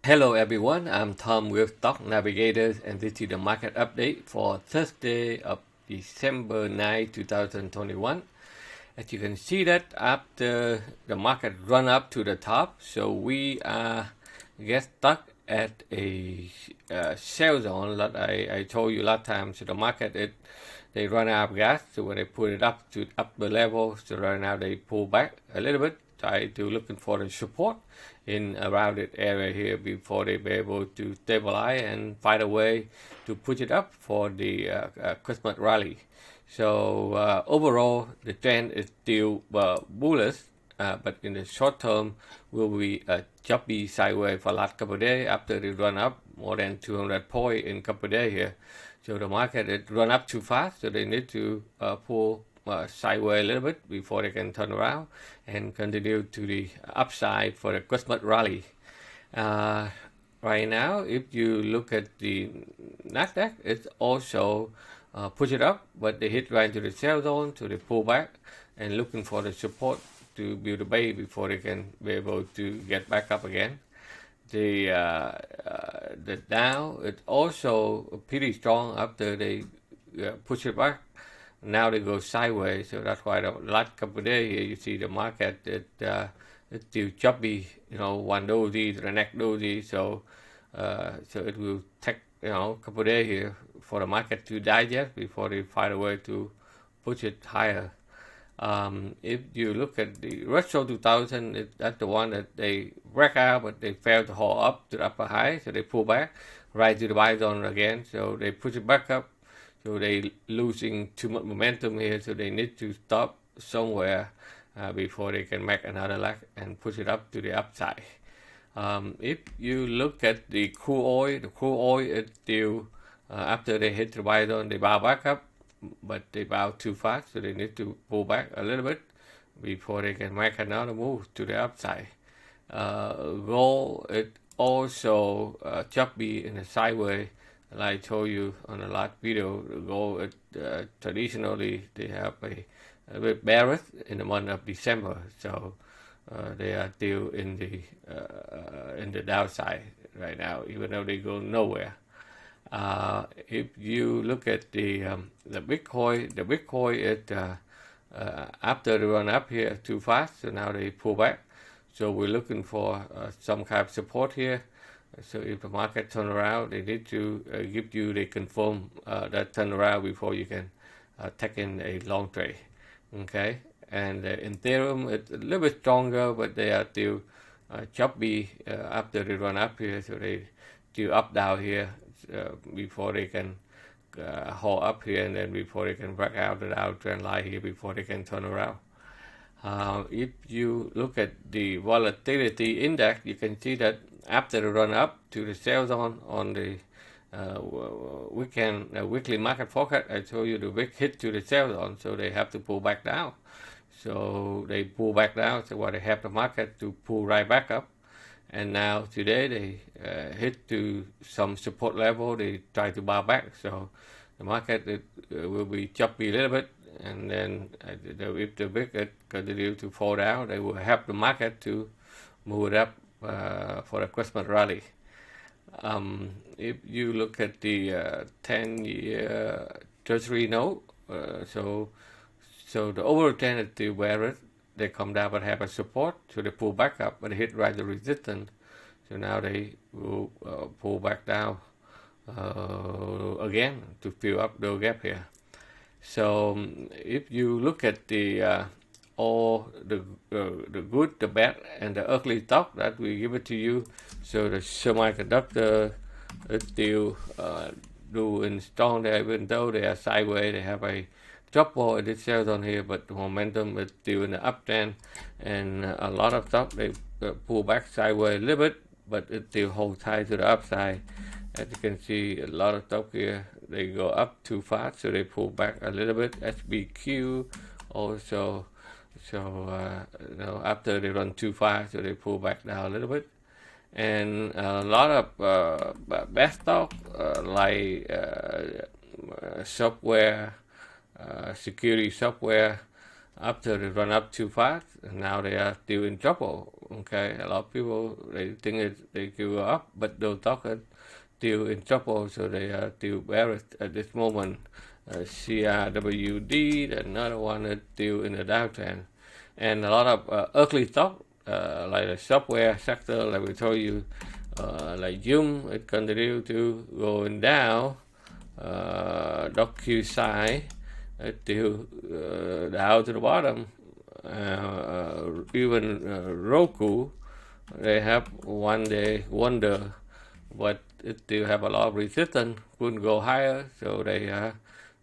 Hello everyone, I'm Tom with Stock Navigators and this is the market update for Thursday of December 9, 2021. As you can see that after the market run up to the top, so we get stuck at a sell zone that I told you last time. So the market, they run out of gas, so when they put it up to upper level, so right now they pull back a little bit, try to looking for the support in around that area here before they be able to stabilize and find a way to push it up for the Christmas rally. So overall, the trend is still bullish, but in the short term, will be a choppy sideways for last couple of days after they run up more than 200 points in couple of days here. So the market it run up too fast, so they need to pull sideways a little bit before they can turn around and continue to the upside for the Christmas rally. Right now, if you look at the Nasdaq, it's also push it up, but they hit right into the sell zone, so they pull back and looking for the support to build a base before they can be able to get back up again. The Dow is also pretty strong after they push it back. Now they go sideways, so that's why the last couple of days here you see the market it's still choppy, one dozy to the next dozy, so it will take a couple of days here for the market to digest before they find a way to push it higher. If you look at the Russell 2000, that's the one that they break out, but they failed to hold up to the upper high, so they pull back right to the buy zone again. So they push it back up, so they losing too much momentum here, so they need to stop somewhere before they can make another leg and push it up to the upside. If you look at the crude oil is still after they hit the buy zone, they bow back up, but they bow too fast, so they need to pull back a little bit before they can make another move to the upside. Gold it also choppy in the sideways, like I told you on the last video. Gold traditionally they have a bit bearish in the month of December, so they are still in the downside right now, even though they go nowhere. If you look at the Bitcoin is after the run up here too fast, so now they pull back. So we're looking for some kind of support here. So if the market turn around, they need to give you the confirm that turn around before you can take in a long trade. Okay, and Ethereum it's a little bit stronger, but they are still choppy after they run up here, so they still up down here before they can hold up here, and then before they can break out the downtrend line here before they can turn around. If you look at the volatility index, you can see that after the run up to the sell zone on the weekly market forecast, I told you the wick hit to the sell zone, so they have to pull back down. So they pull back down, so they have the market to pull right back up. And now today they hit to some support level, they try to bounce back. So the market will be choppy a little bit, and then if the wick continue to fall down, they will help the market to move it up for a Christmas rally. If you look at the 10-year Treasury note, so the overall trend is still bearish. They come down but have a support, so they pull back up, but they hit right the resistance. So now they will pull back down again to fill up the gap here. So if you look at the all the good, the bad, and the ugly stock that we give it to you, so the semiconductor is still doing strong there, even though they are sideways. They have a trouble at this sales on here, but the momentum is still in the uptrend, and a lot of stock they pull back sideways a little bit, but it still holds tight to the upside. As you can see, a lot of stock here they go up too fast, so they pull back a little bit. SBQ also, so after they run too fast, so they pull back down a little bit. And a lot of bad stock like software, security software, after they run up too fast, now they are still in trouble. Okay, a lot of people they think they go up, but those stocks are still in trouble, so they are still bearish at this moment. CRWD, another one is still in the downtrend, and a lot of ugly stock like the software sector, like we told you, like Zoom, it continue to going down. DocuSign, it's still down to the bottom. Even Roku, they have one day wonder, but it still have a lot of resistance, couldn't go higher, so they are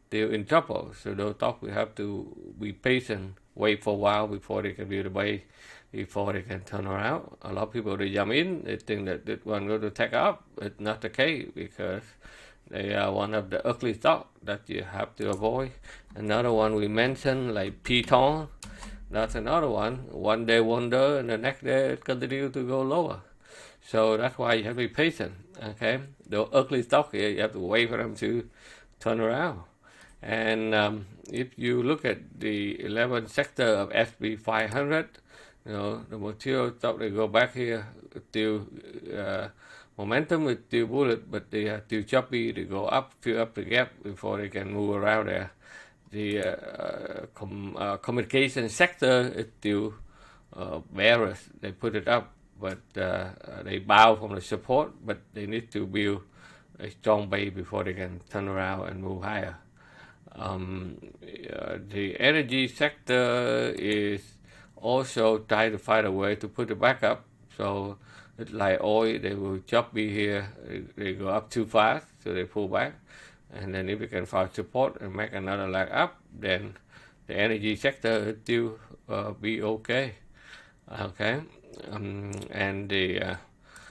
still in trouble. So those stocks we have to be patient, wait for a while before they can build a base, before they can turn around. A lot of people they jump in, they think that this one going to take up. It's not the case because they are one of the ugly stocks that you have to avoid. Another one we mentioned like Python, that's another one. One day wonder, and the next day it continue to go lower. So that's why you have to be patient. Okay, the ugly stock here, you have to wait for them to turn around. And if you look at the 11 sector of SP 500, the material stock they go back here, still momentum is still bullish, but they are still choppy. They go up, fill up the gap before they can move around there. The communication sector is still bearish. They put it up, but they bow from the support, but they need to build a strong base before they can turn around and move higher. The energy sector is also trying to find a way to put it back up. So it's like oil, they will choppy here, they go up too fast, so they pull back. And then if we can find support and make another leg up, then the energy sector will still be okay. And the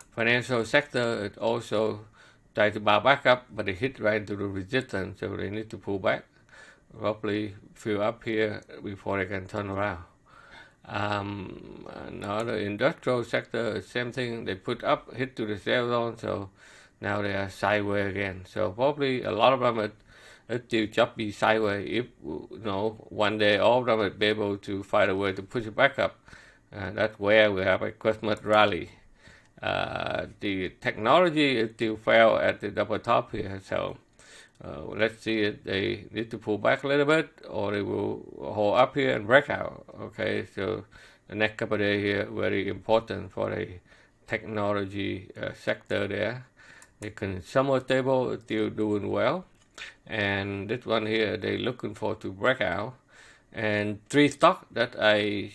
financial sector is also try to bow back up, but they hit right into the resistance, so they need to pull back, roughly fill up here before they can turn around. Another industrial sector, same thing, they put up, hit to the sell zone, so now they are sideways again. So probably a lot of them are still choppy sideways. If one day all of them will be able to find a way to push it back up, that's where we have a Christmas rally. The technology is still fail at the double top here, so let's see if they need to pull back a little bit or they will hold up here and break out. Okay, so the next couple of days here very important for the technology sector there. The consumer stable is still doing well, and this one here they looking for to break out. And three stocks that I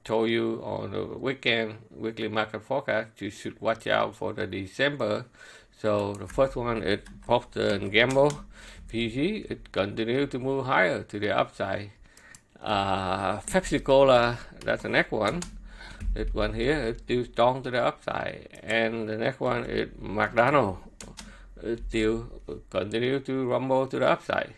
told you on the weekly market forecast you should watch out for the December. So the first one is Procter & Gamble, PG. It continued to move higher to the upside. Pepsi Cola, that's the next one. This one here is still strong to the upside. And the next one is McDonald's. It still continue to rumble to the upside.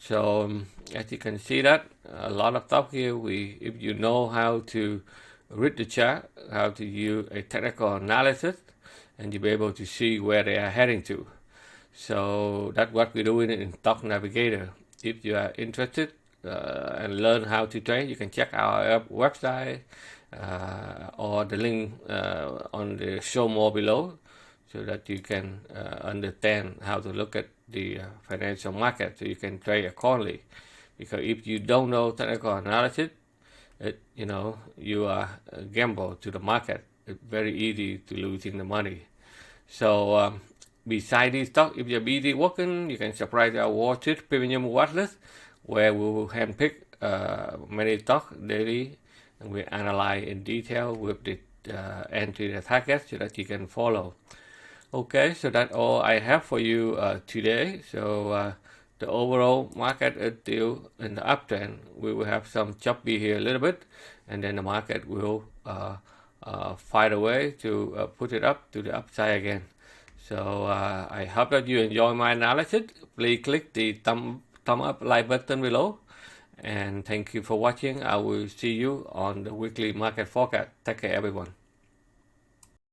So as you can see that a lot of stuff here, if you know how to read the chart, how to use a technical analysis, and you'll be able to see where they are heading to. So that's what we're doing in Stock Navigator. If you are interested and learn how to trade, you can check our website or the link on the show more below, so that you can understand how to look at the financial market, so you can trade accordingly. Because if you don't know technical analysis, you are a gamble to the market. It's very easy to losing the money. So beside these stocks, if you're busy working, you can subscribe to our Watchlist Premium Watchlist, where we will handpick many stocks daily, and we analyze in detail with the entry the target so that you can follow. Okay, so that's all I have for you today. So the overall market is still in the uptrend. We will have some choppy here a little bit, and then the market will find a way to put it up to the upside again. So I hope that you enjoy my analysis. Please click the thumb up like button below, and thank you for watching. I will see you on the weekly market forecast. Take care, everyone.